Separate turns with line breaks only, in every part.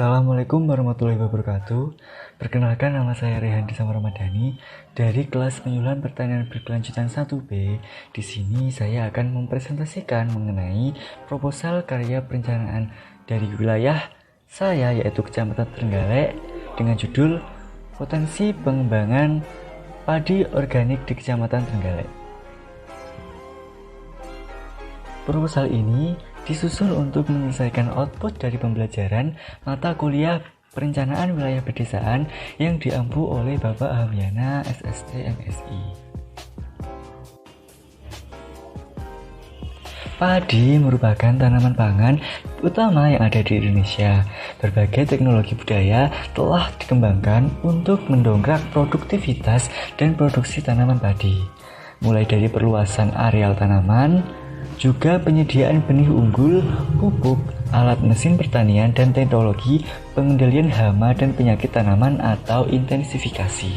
Assalamualaikum warahmatullahi wabarakatuh. Perkenalkan, nama saya Rehan Disama Ramadhani dari kelas penyuluhan pertanian berkelanjutan 1B. Di sini saya akan mempresentasikan mengenai proposal karya perencanaan dari wilayah saya, yaitu Kecamatan Trenggalek, dengan judul Potensi Pengembangan Padi Organik di Kecamatan Trenggalek. Proposal ini disusun untuk menyelesaikan output dari pembelajaran mata kuliah Perencanaan Wilayah Pedesaan yang diampu oleh Bapak Hamyana SST MSI. Padi merupakan tanaman pangan utama yang ada di Indonesia. Berbagai teknologi budaya telah dikembangkan untuk mendongkrak produktivitas dan produksi tanaman padi, mulai dari perluasan areal tanaman, juga penyediaan benih unggul, pupuk, alat mesin pertanian, dan teknologi pengendalian hama dan penyakit tanaman atau intensifikasi.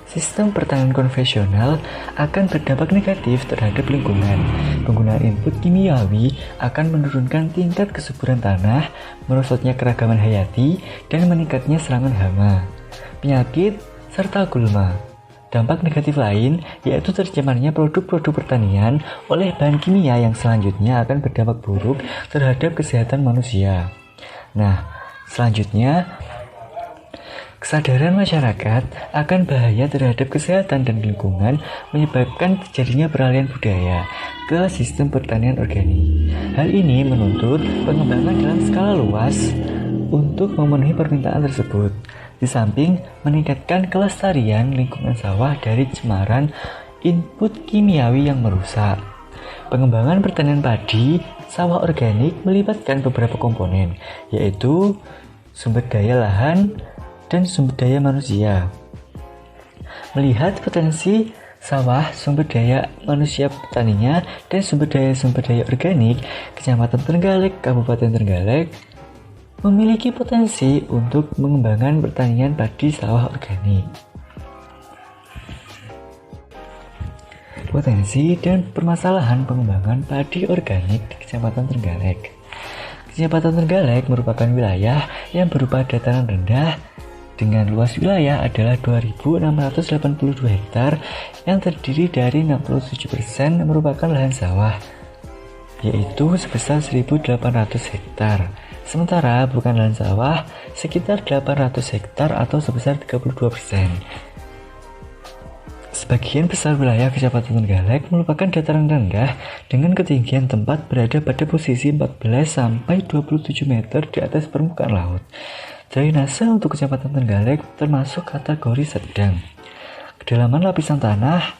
Sistem pertanian konvensional akan berdampak negatif terhadap lingkungan. Penggunaan input kimiawi akan menurunkan tingkat kesuburan tanah, merosotnya keragaman hayati, dan meningkatnya serangan hama, penyakit, serta gulma. Dampak negatif lain yaitu tercemarnya produk-produk pertanian oleh bahan kimia yang selanjutnya akan berdampak buruk terhadap kesehatan manusia. Nah, selanjutnya kesadaran masyarakat akan bahaya terhadap kesehatan dan lingkungan menyebabkan terjadinya peralihan budaya ke sistem pertanian organik. Hal ini menuntut pengembangan dalam skala luas untuk memenuhi permintaan tersebut. Di samping meningkatkan kelestarian lingkungan sawah dari cemaran input kimiawi yang merusak. Pengembangan pertanian padi sawah organik melibatkan beberapa komponen, yaitu sumber daya lahan dan sumber daya manusia. Melihat potensi sawah, sumber daya manusia petaninya, dan sumber daya organik, Kecamatan Trenggalek, Kabupaten Trenggalek memiliki potensi untuk mengembangkan pertanian padi sawah organik. Potensi dan permasalahan pengembangan padi organik di Kecamatan Trenggalek. Kecamatan Trenggalek merupakan wilayah yang berupa dataran rendah dengan luas wilayah adalah 2.682 hektar yang terdiri dari 67% merupakan lahan sawah, yaitu sebesar 1.800 hektar. Sementara bukan lahan sawah sekitar 800 hektar atau sebesar 32%. Sebagian besar wilayah Kecamatan Trenggalek merupakan dataran rendah dengan ketinggian tempat berada pada posisi 14 sampai 27 meter di atas permukaan laut. Drainase untuk Kecamatan Trenggalek termasuk kategori sedang. Kedalaman lapisan tanah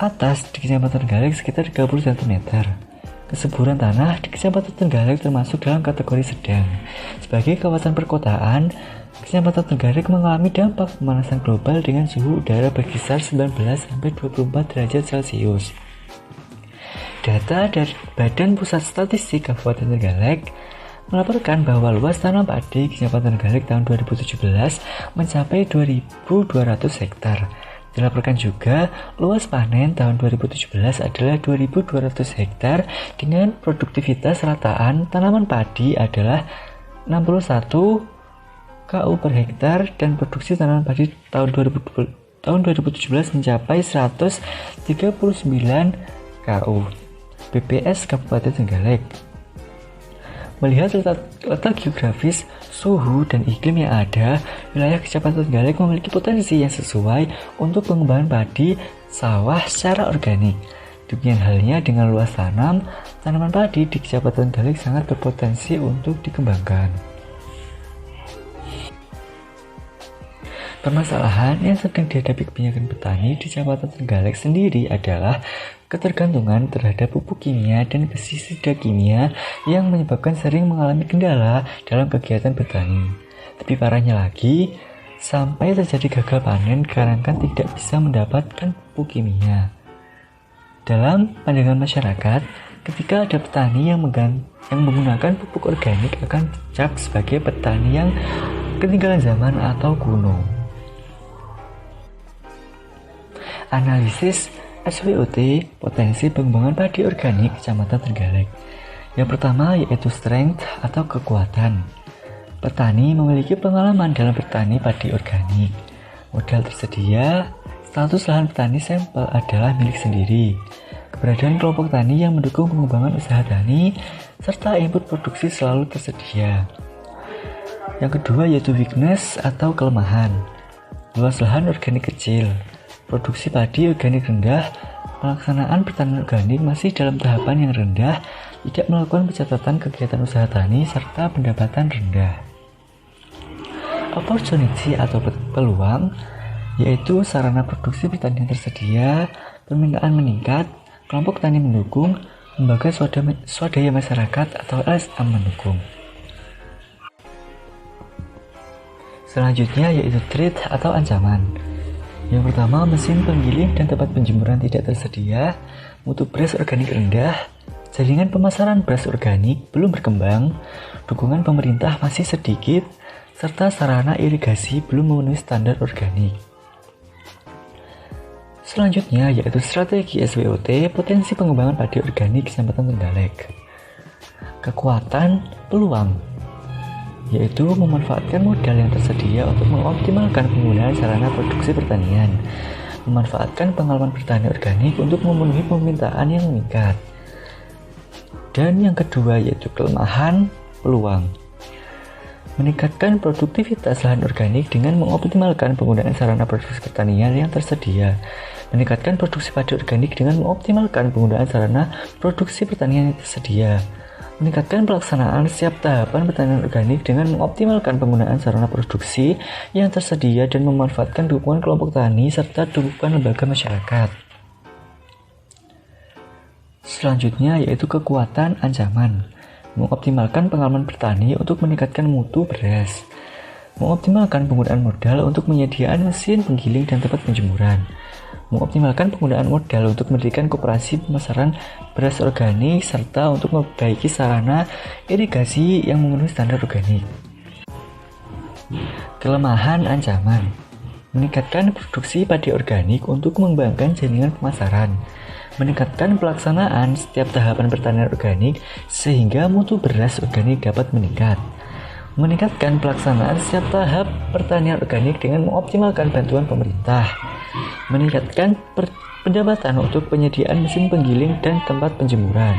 atas di Kecamatan Trenggalek sekitar 30 cm. Kesuburan tanah di Kecamatan Trenggalek termasuk dalam kategori sedang. Sebagai kawasan perkotaan, Kecamatan Trenggalek mengalami dampak pemanasan global dengan suhu udara berkisar 19-24 derajat Celcius. Data dari Badan Pusat Statistik Kabupaten Trenggalek melaporkan bahwa luas tanam padi Kecamatan Trenggalek tahun 2017 mencapai 2.200 hektar. Dilaporkan juga luas panen tahun 2017 adalah 2.200 hektar dengan produktivitas rataan tanaman padi adalah 61 KU per hektar dan produksi tanaman padi tahun 2017 mencapai 139 KU. BPS Kabupaten Trenggalek. Melihat letak geografis, suhu, dan iklim yang ada, wilayah Kecamatan Trenggalek memiliki potensi yang sesuai untuk pengembangan padi sawah secara organik. Demikian halnya dengan luas tanaman padi di Kecamatan Trenggalek sangat berpotensi untuk dikembangkan. Permasalahan yang sedang dihadapi kebanyakan petani di Kecamatan Trenggalek sendiri adalah ketergantungan terhadap pupuk kimia dan pestisida kimia yang menyebabkan sering mengalami kendala dalam kegiatan bertani. Lebih parahnya lagi, sampai terjadi gagal panen karena tidak bisa mendapatkan pupuk kimia. Dalam pandangan masyarakat, ketika ada petani yang menggunakan pupuk organik akan dicap sebagai petani yang ketinggalan zaman atau kuno. Analisis SWOT potensi pengembangan padi organik Kecamatan Trenggalek. Yang pertama yaitu strength atau kekuatan. Petani memiliki pengalaman dalam bertani padi organik. Modal tersedia, status lahan petani sampel adalah milik sendiri. Keberadaan kelompok tani yang mendukung pengembangan usaha tani, serta input produksi selalu tersedia. Yang kedua yaitu weakness atau kelemahan. Luas lahan organik kecil, produksi padi organik rendah, pelaksanaan pertanian organik masih dalam tahapan yang rendah, tidak melakukan pencatatan kegiatan usaha tani, serta pendapatan rendah. Opportunity atau peluang, yaitu sarana produksi pertanian tersedia, permintaan meningkat, kelompok tani mendukung, lembaga swadaya masyarakat atau LSM mendukung. Selanjutnya yaitu threat atau ancaman. Yang pertama, mesin penggiling dan tempat penjemuran tidak tersedia, mutu beras organik rendah, jaringan pemasaran beras organik belum berkembang, dukungan pemerintah masih sedikit, serta sarana irigasi belum memenuhi standar organik. Selanjutnya yaitu strategi SWOT, potensi pengembangan padi organik Kecamatan Trenggalek. Kekuatan peluang, yaitu memanfaatkan modal yang tersedia untuk mengoptimalkan penggunaan sarana produksi pertanian, memanfaatkan pengalaman bertani organik untuk memenuhi permintaan yang meningkat. Dan yang kedua yaitu kelemahan peluang, meningkatkan produktivitas lahan organik dengan mengoptimalkan penggunaan sarana produksi pertanian yang tersedia, meningkatkan produksi padi organik dengan mengoptimalkan penggunaan sarana produksi pertanian yang tersedia, meningkatkan pelaksanaan setiap tahapan pertanian organik dengan mengoptimalkan penggunaan sarana produksi yang tersedia dan memanfaatkan dukungan kelompok tani serta dukungan lembaga masyarakat. Selanjutnya yaitu kekuatan ancaman, mengoptimalkan pengalaman bertani untuk meningkatkan mutu beras, mengoptimalkan penggunaan modal untuk penyediaan mesin penggiling dan tempat penjemuran, mengoptimalkan penggunaan modal untuk mendirikan koperasi pemasaran beras organik, serta untuk memperbaiki sarana irigasi yang memenuhi standar organik. Kelemahan ancaman, meningkatkan produksi padi organik untuk mengembangkan jaringan pemasaran, meningkatkan pelaksanaan setiap tahapan pertanian organik sehingga mutu beras organik dapat meningkat, meningkatkan pelaksanaan setiap tahap pertanian organik dengan mengoptimalkan bantuan pemerintah, meningkatkan pendapatan untuk penyediaan mesin penggiling dan tempat penjemuran.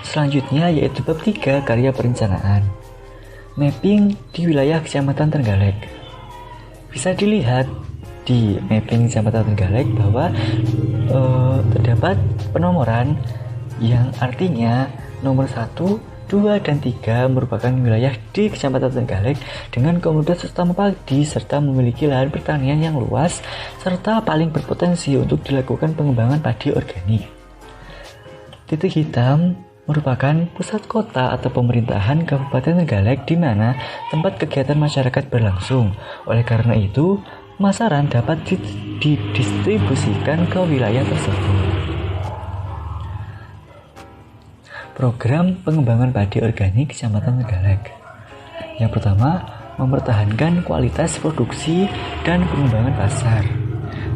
Selanjutnya yaitu bab 3 karya perencanaan, mapping di wilayah Kecamatan Trenggalek. Bisa dilihat di mapping Kecamatan Trenggalek bahwa terdapat penomoran yang artinya nomor 1, 2, dan 3 merupakan wilayah di Kecamatan Trenggalek dengan komunitas utama padi serta memiliki lahan pertanian yang luas serta paling berpotensi untuk dilakukan pengembangan padi organik. Titik hitam merupakan pusat kota atau pemerintahan Kabupaten Trenggalek di mana tempat kegiatan masyarakat berlangsung. Oleh karena itu, pemasaran dapat didistribusikan ke wilayah tersebut. Program pengembangan padi organik Kecamatan Trenggalek. Yang pertama, mempertahankan kualitas produksi dan pengembangan pasar.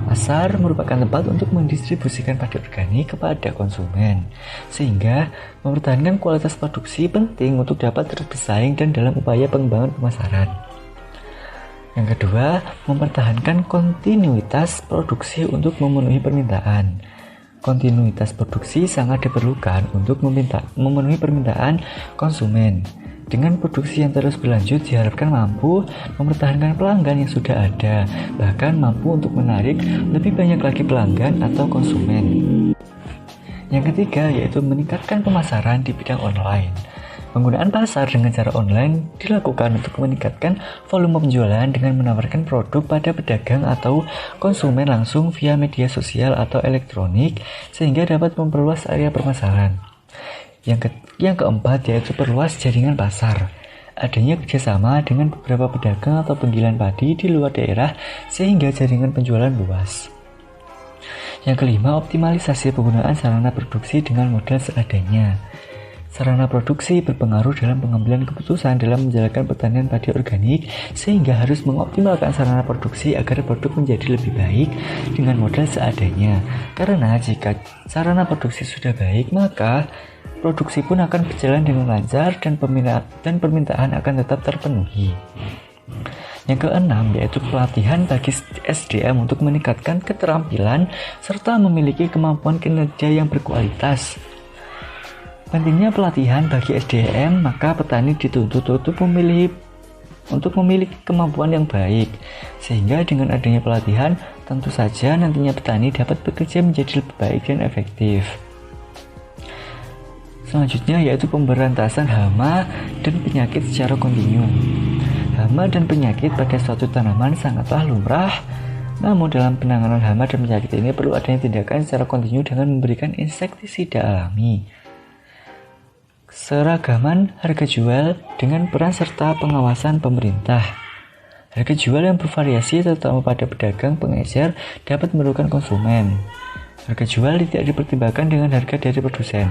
Pasar merupakan tempat untuk mendistribusikan padi organik kepada konsumen, sehingga mempertahankan kualitas produksi penting untuk dapat terus bersaing dan dalam upaya pengembangan pemasaran. Yang kedua, mempertahankan kontinuitas produksi untuk memenuhi permintaan. Kontinuitas produksi sangat diperlukan untuk memenuhi permintaan konsumen. Dengan produksi yang terus berlanjut diharapkan mampu mempertahankan pelanggan yang sudah ada, bahkan mampu untuk menarik lebih banyak lagi pelanggan atau konsumen. Yang ketiga yaitu meningkatkan pemasaran di bidang online. Penggunaan pasar dengan cara online dilakukan untuk meningkatkan volume penjualan dengan menawarkan produk pada pedagang atau konsumen langsung via media sosial atau elektronik sehingga dapat memperluas area permasalahan. Yang keempat yaitu perluas jaringan pasar. Adanya kerjasama dengan beberapa pedagang atau penggilingan padi di luar daerah sehingga jaringan penjualan luas. Yang kelima, optimalisasi penggunaan sarana produksi dengan modal seadanya. Sarana produksi berpengaruh dalam pengambilan keputusan dalam menjalankan pertanian padi organik, sehingga harus mengoptimalkan sarana produksi agar produk menjadi lebih baik dengan modal seadanya. Karena jika sarana produksi sudah baik, maka produksi pun akan berjalan dengan lancar dan permintaan akan tetap terpenuhi. Yang keenam yaitu pelatihan bagi SDM untuk meningkatkan keterampilan serta memiliki kemampuan kinerja yang berkualitas. Pentingnya pelatihan bagi SDM, maka petani dituntut untuk memiliki kemampuan yang baik, sehingga dengan adanya pelatihan, tentu saja nantinya petani dapat bekerja menjadi lebih baik dan efektif. Selanjutnya yaitu pemberantasan hama dan penyakit secara kontinu. Hama dan penyakit pada suatu tanaman sangatlah lumrah, namun dalam penanganan hama dan penyakit ini perlu adanya tindakan secara kontinu dengan memberikan insektisida alami. Seragaman harga jual dengan peran serta pengawasan pemerintah. Harga jual yang bervariasi terutama pada pedagang pengecer dapat merugikan konsumen. Harga jual tidak dipertimbangkan dengan harga dari produsen.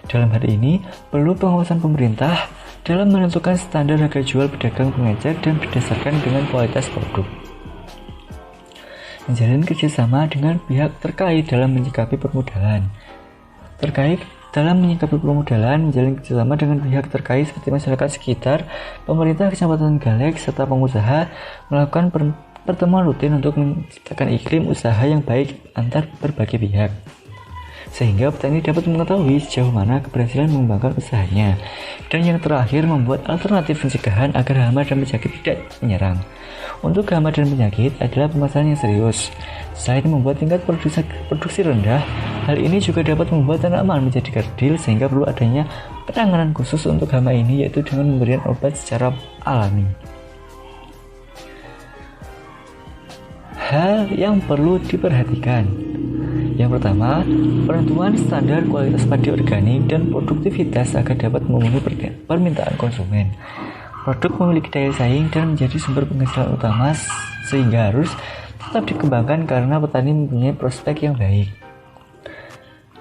Dalam hal ini, perlu pengawasan pemerintah dalam menentukan standar harga jual pedagang pengecer dan berdasarkan dengan kualitas produk. Menjalin kerjasama dengan pihak terkait dalam menyikapi permodalan. Menjalin kerjasama dengan pihak terkait seperti masyarakat sekitar, pemerintah Kecamatan Galek, serta pengusaha melakukan pertemuan rutin untuk menciptakan iklim usaha yang baik antar berbagai pihak, sehingga petani dapat mengetahui sejauh mana keberhasilan mengembangkan usahanya. Dan yang terakhir, membuat alternatif pencegahan agar hama dan penyakit tidak menyerang. Untuk hama dan penyakit adalah permasalahan yang serius. Selain membuat tingkat produksi rendah, hal ini juga dapat membuat tanaman menjadi kerdil, sehingga perlu adanya penanganan khusus untuk hama ini, yaitu dengan pemberian obat secara alami. Hal yang perlu diperhatikan. Yang pertama, penentuan standar kualitas padi organik dan produktivitas agar dapat memenuhi permintaan konsumen. Produk memiliki daya saing dan menjadi sumber penghasilan utama, sehingga harus tetap dikembangkan karena petani mempunyai prospek yang baik.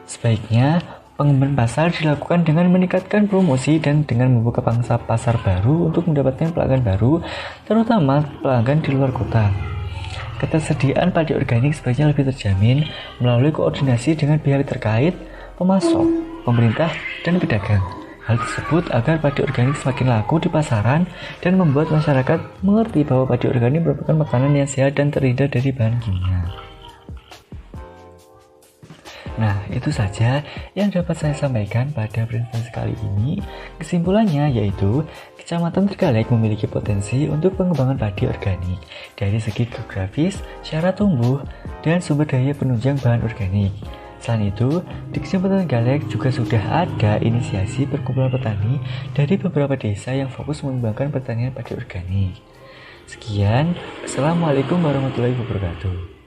Sebaiknya, pengembangan pasar dilakukan dengan meningkatkan promosi dan dengan membuka pangsa pasar baru untuk mendapatkan pelanggan baru, terutama pelanggan di luar kota. Ketersediaan padi organik sebaiknya lebih terjamin melalui koordinasi dengan pihak terkait, pemasok, pemerintah, dan pedagang. Hal tersebut agar padi organik semakin laku di pasaran dan membuat masyarakat mengerti bahwa padi organik merupakan makanan yang sehat dan terhindar dari bahan kimia. Nah, itu saja yang dapat saya sampaikan pada presentasi kali ini. Kesimpulannya yaitu, Kecamatan Trenggalek memiliki potensi untuk pengembangan padi organik dari segi geografis, syarat tumbuh, dan sumber daya penunjang bahan organik. Selain itu, di Kecamatan Trenggalek juga sudah ada inisiasi perkumpulan petani dari beberapa desa yang fokus mengembangkan pertanian padi organik. Sekian, Assalamualaikum warahmatullahi wabarakatuh.